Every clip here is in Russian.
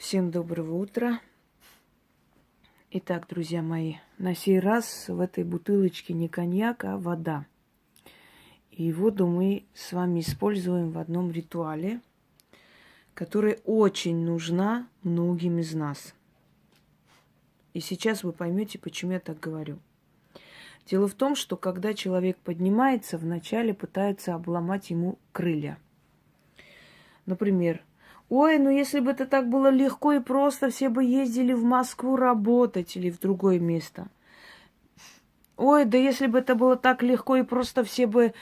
Всем доброго утра. Итак, друзья мои, на сей раз в этой бутылочке не коньяк, а вода. И воду мы с вами используем в одном ритуале, который очень нужна многим из нас. И сейчас вы поймете, почему я так говорю. Дело в том, что когда человек поднимается, вначале пытаются обломать ему крылья. Например, ой, ну если бы это так было легко и просто, все бы ездили в Москву работать или в другое место. Ой, да если бы это было так легко и просто, все бы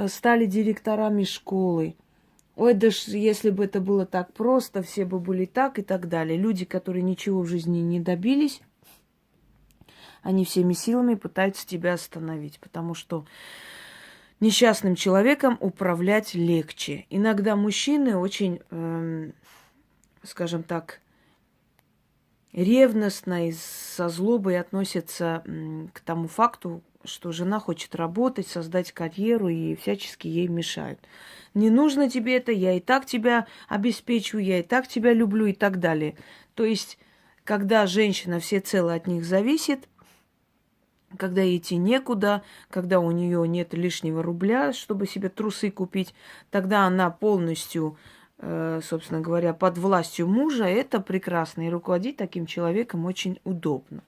стали директорами школы. Ой, да если бы это было так просто, все бы были так и так далее. Люди, которые ничего в жизни не добились, они всеми силами пытаются тебя остановить, потому что несчастным человеком управлять легче. Иногда мужчины очень, скажем так, ревностно и со злобой относятся к тому факту, что жена хочет работать, создать карьеру и всячески ей мешают. Не нужно тебе это, я и так тебя обеспечиваю, я и так тебя люблю и так далее. То есть, когда женщина всецело от них зависит, когда ей идти некуда, когда у нее нет лишнего рубля, чтобы себе трусы купить, тогда она полностью, собственно говоря, под властью мужа. Это прекрасно, и руководить таким человеком очень удобно.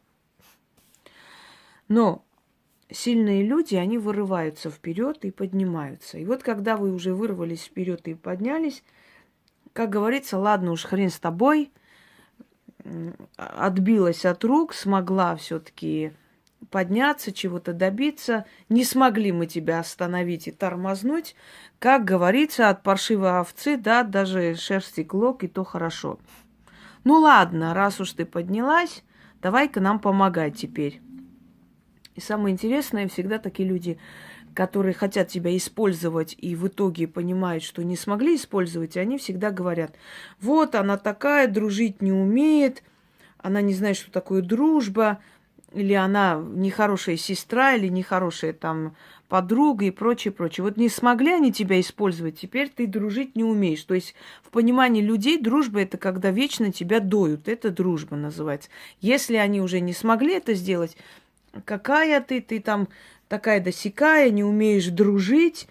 Но сильные люди, они вырываются вперед и поднимаются. И вот когда вы уже вырвались вперед и поднялись, как говорится, ладно уж, хрен с тобой, отбилась от рук, смогла все-таки подняться, чего-то добиться. Не смогли мы тебя остановить и тормознуть. Как говорится, от паршивой овцы, да, даже шерсти клок, и то хорошо. Ну ладно, раз уж ты поднялась, давай-ка нам помогай теперь. И самое интересное, всегда такие люди, которые хотят тебя использовать и в итоге понимают, что не смогли использовать, они всегда говорят: вот она такая, дружить не умеет, она не знает, что такое дружба, или она нехорошая сестра, или нехорошая там подруга и прочее, прочее. Вот не смогли они тебя использовать, теперь ты дружить не умеешь. То есть в понимании людей дружба – это когда вечно тебя доют. Это дружба называется. Если они уже не смогли это сделать, какая ты там такая досякая, не умеешь дружить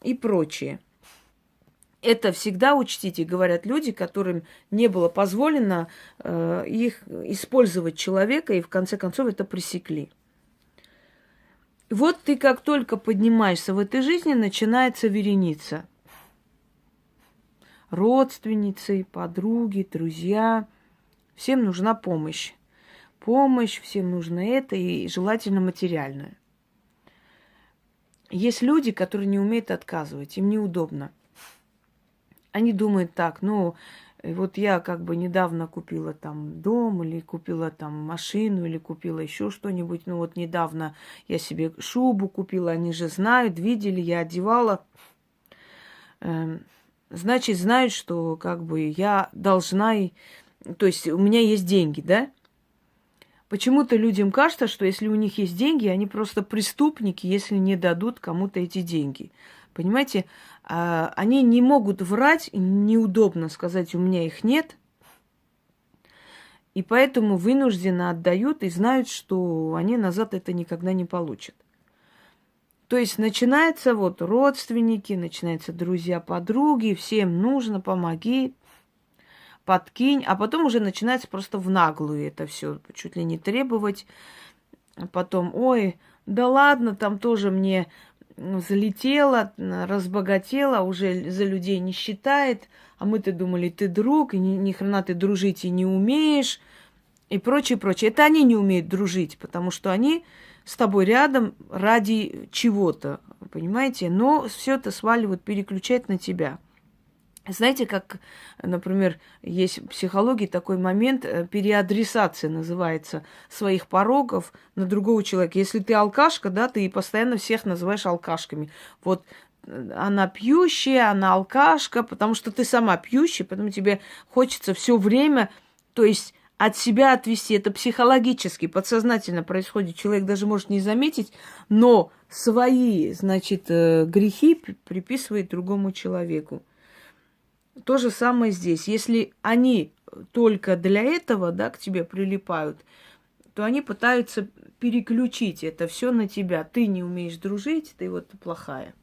и прочее. Это всегда учтите, говорят люди, которым не было позволено их использовать человека, и в конце концов это пресекли. Вот ты как только поднимаешься в этой жизни, начинается вереница. Родственницы, подруги, друзья. Всем нужна помощь. Помощь, всем нужно это, и желательно материальное. Есть люди, которые не умеют отказывать, им неудобно. Они думают так: ну, вот я как бы недавно купила там дом, или купила там машину, или купила еще что-нибудь. Ну вот недавно я себе шубу купила, они же знают, видели, я одевала. Значит, знают, что как бы я должна, то есть у меня есть деньги, да? Почему-то людям кажется, что если у них есть деньги, они просто преступники, если не дадут кому-то эти деньги. Понимаете, они не могут врать, неудобно сказать: у меня их нет, и поэтому вынужденно отдают и знают, что они назад это никогда не получат. То есть начинается вот родственники, начинаются друзья, подруги, всем нужно, помоги, подкинь, а потом уже начинается просто в наглую это все, чуть ли не требовать. Потом: ой, да ладно, там тоже мне залетела, разбогатела, уже за людей не считает, а мы-то думали, ты друг, и ни хрена ты дружить и не умеешь, и прочее, прочее. Это они не умеют дружить, потому что они с тобой рядом ради чего-то, понимаете? Но все это сваливают, переключают на тебя. Знаете, как, например, есть в психологии такой момент, переадресация называется, своих пороков на другого человека. Если ты алкашка, да, ты постоянно всех называешь алкашками. Вот она пьющая, она алкашка, потому что ты сама пьющая, поэтому тебе хочется все время, то есть от себя отвести. Это психологически, подсознательно происходит. Человек даже может не заметить, но свои, значит, грехи приписывает другому человеку. То же самое здесь. Если они только для этого, да, к тебе прилипают, то они пытаются переключить это все на тебя. Ты не умеешь дружить, ты вот плохая.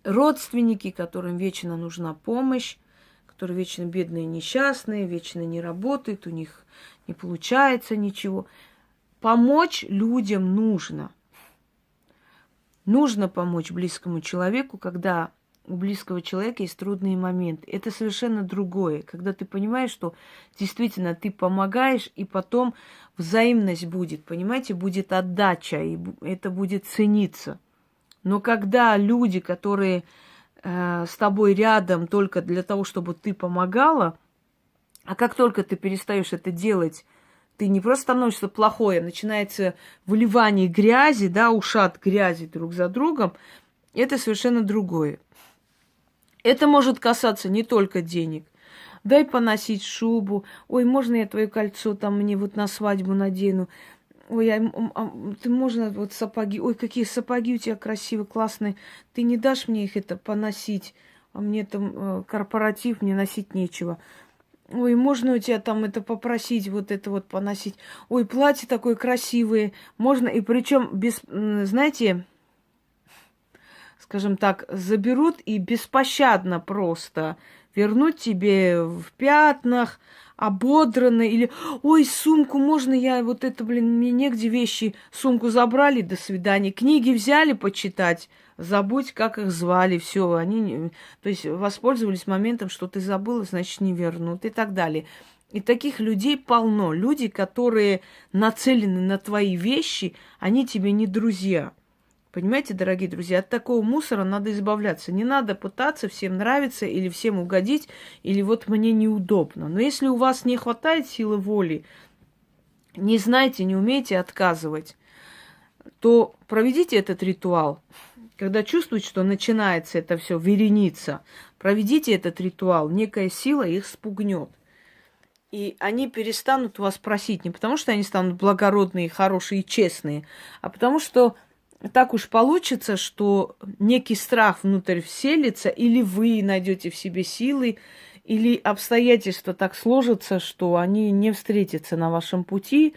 Родственники, которым вечно нужна помощь, которые вечно бедные, несчастные, вечно не работают, у них не получается ничего. Помочь людям нужно. Нужно помочь близкому человеку, когда у близкого человека есть трудные моменты. Это совершенно другое, когда ты понимаешь, что действительно ты помогаешь, и потом взаимность будет, понимаете, будет отдача, и это будет цениться. Но когда люди, которые с тобой рядом только для того, чтобы ты помогала, а как только ты перестаешь это делать, ты не просто становишься плохой, а начинается выливание грязи, да, ушат грязи друг за другом, это совершенно другое. Это может касаться не только денег. Дай поносить шубу. Ой, можно я твое кольцо там мне вот на свадьбу надену? Ой, ты можно вот сапоги. Ой, какие сапоги у тебя красивые, классные. Ты не дашь мне их это поносить? А мне там корпоратив, мне носить нечего. Ой, можно у тебя там это попросить, вот это вот поносить? Ой, платье такое красивое. Можно, и причем без, знаете, скажем так, заберут и беспощадно просто вернуть тебе в пятнах, ободраны, или ой, сумку можно я, вот это, блин, мне негде вещи, сумку забрали, до свидания, книги взяли почитать, забудь, как их звали, все, они, то есть воспользовались моментом, что ты забыла, значит, не вернут и так далее. И таких людей полно. Люди, которые нацелены на твои вещи, они тебе не друзья. Понимаете, дорогие друзья, от такого мусора надо избавляться. Не надо пытаться всем нравиться или всем угодить, или вот мне неудобно. Но если у вас не хватает силы воли, не знаете, не умеете отказывать, то проведите этот ритуал. Когда чувствуете, что начинается это все вереница, проведите этот ритуал. Некая сила их спугнет. И они перестанут вас просить не потому, что они станут благородные, хорошие и честные, а потому что так уж получится, что некий страх внутрь вселится, или вы найдете в себе силы, или обстоятельства так сложатся, что они не встретятся на вашем пути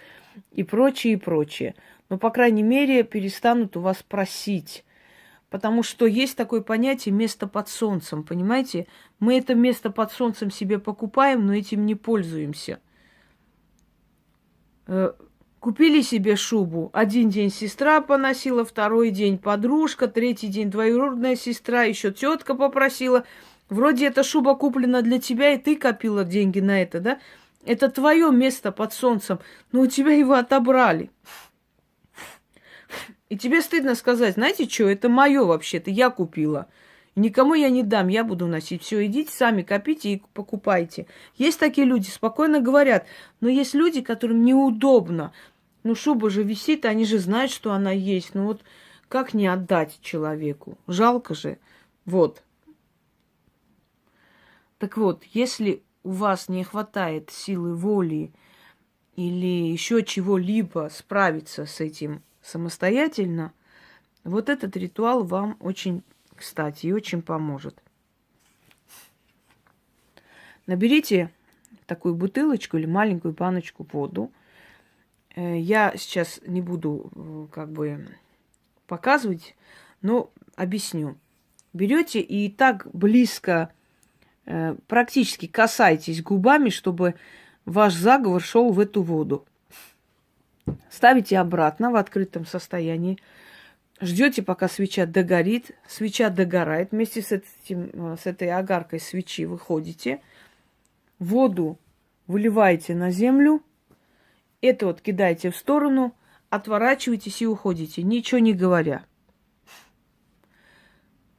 и прочее, и прочее. Но, по крайней мере, перестанут у вас просить. Потому что есть такое понятие «место под солнцем», понимаете? Мы это место под солнцем себе покупаем, но этим не пользуемся. Купили себе шубу. Один день сестра поносила, второй день подружка, третий день двоюродная сестра, еще тетка попросила. Вроде эта шуба куплена для тебя, и ты копила деньги на это, да? Это твое место под солнцем, но у тебя его отобрали. И тебе стыдно сказать, знаете что, это мое вообще-то, я купила. Никому я не дам, я буду носить. Все, идите сами, копите и покупайте. Есть такие люди, спокойно говорят. Но есть люди, которым неудобно. Ну, шуба же висит, они же знают, что она есть. Ну вот как не отдать человеку? Жалко же. Вот. Так вот, если у вас не хватает силы воли или еще чего-либо справиться с этим самостоятельно, вот этот ритуал вам очень кстати и очень поможет. Наберите такую бутылочку или маленькую баночку воду. Я сейчас не буду как бы показывать, но объясню. Берете и так близко, практически касайтесь губами, чтобы ваш заговор шел в эту воду. Ставите обратно в открытом состоянии. Ждете, пока свеча догорит. Свеча догорает. Вместе с этой огаркой свечи выходите. Воду выливаете на землю. Это вот кидаете в сторону. Отворачиваетесь и уходите, ничего не говоря.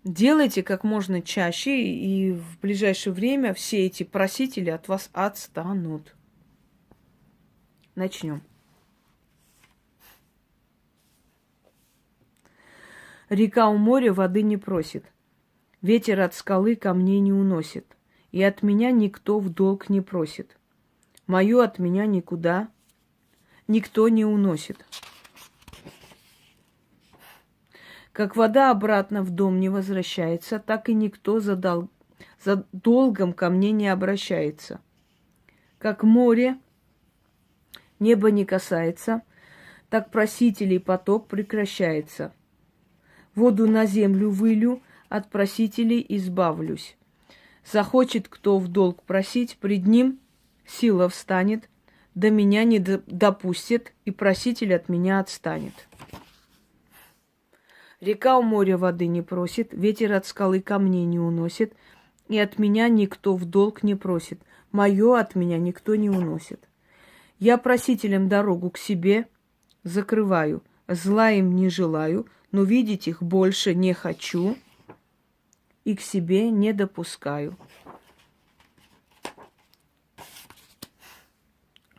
Делайте как можно чаще, и в ближайшее время все эти просители от вас отстанут. Начнем. Река у моря воды не просит, ветер от скалы камней не уносит, и от меня никто в долг не просит. Мою от меня никуда никто не уносит. Как вода обратно в дом не возвращается, так и никто за за долгом ко мне не обращается. Как море небо не касается, так просителей поток прекращается. Воду на землю вылью, от просителей избавлюсь. Захочет кто в долг просить, пред ним сила встанет, до меня не допустит, и проситель от меня отстанет. Река у моря воды не просит, ветер от скалы камней не уносит, и от меня никто в долг не просит, мое от меня никто не уносит. Я просителям дорогу к себе закрываю, зла им не желаю, но видеть их больше не хочу и к себе не допускаю.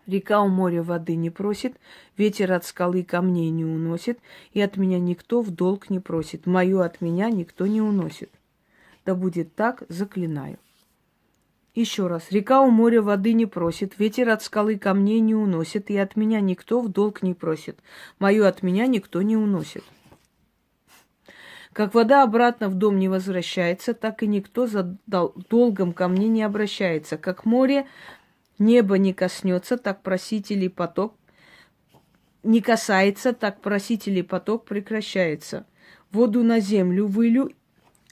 Река у моря воды не просит, ветер от скалы камней не уносит, и от меня никто в долг не просит, мое от меня никто не уносит. Да будет так, заклинаю. Еще раз. Река у моря воды не просит, ветер от скалы камней не уносит, и от меня никто в долг не просит, мое от меня никто не уносит. Как вода обратно в дом не возвращается, так и никто за долгом ко мне не обращается. Как море небо не коснется, так просителей поток не касается, так просителей поток прекращается. Воду на землю вылью,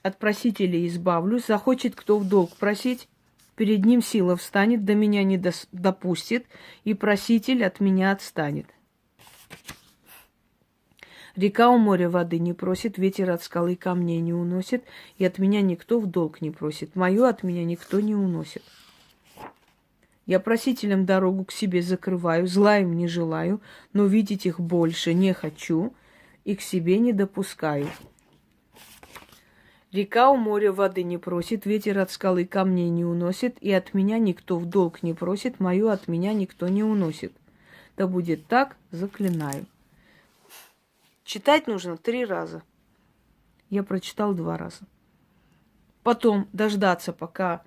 от просителей избавлюсь. Захочет кто в долг просить, перед ним сила встанет, до меня не допустит, и проситель от меня отстанет. Река у моря воды не просит, ветер от скалы камней не уносит, и от меня никто в долг не просит. Мое от меня никто не уносит. Я просителям дорогу к себе закрываю, зла им не желаю, но видеть их больше не хочу и к себе не допускаю. Река у моря воды не просит, ветер от скалы камней не уносит, и от меня никто в долг не просит, мое от меня никто не уносит. Да будет так, заклинаю. Читать нужно 3 раза. Я прочитал 2 раза. Потом дождаться, пока,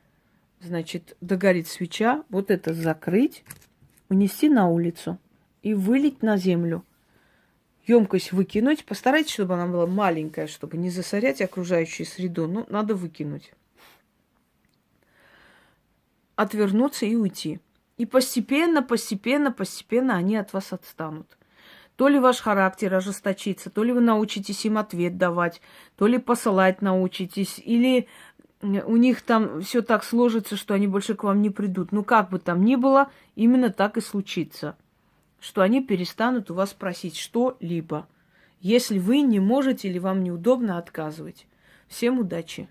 значит, догорит свеча, вот это закрыть, унести на улицу и вылить на землю. Емкость выкинуть. Постарайтесь, чтобы она была маленькая, чтобы не засорять окружающую среду. Ну, надо выкинуть. Отвернуться и уйти. И постепенно они от вас отстанут. То ли ваш характер ожесточится, то ли вы научитесь им ответ давать, то ли посылать научитесь, или у них там все так сложится, что они больше к вам не придут. Ну, как бы там ни было, именно так и случится, что они перестанут у вас просить что-либо, если вы не можете или вам неудобно отказывать. Всем удачи!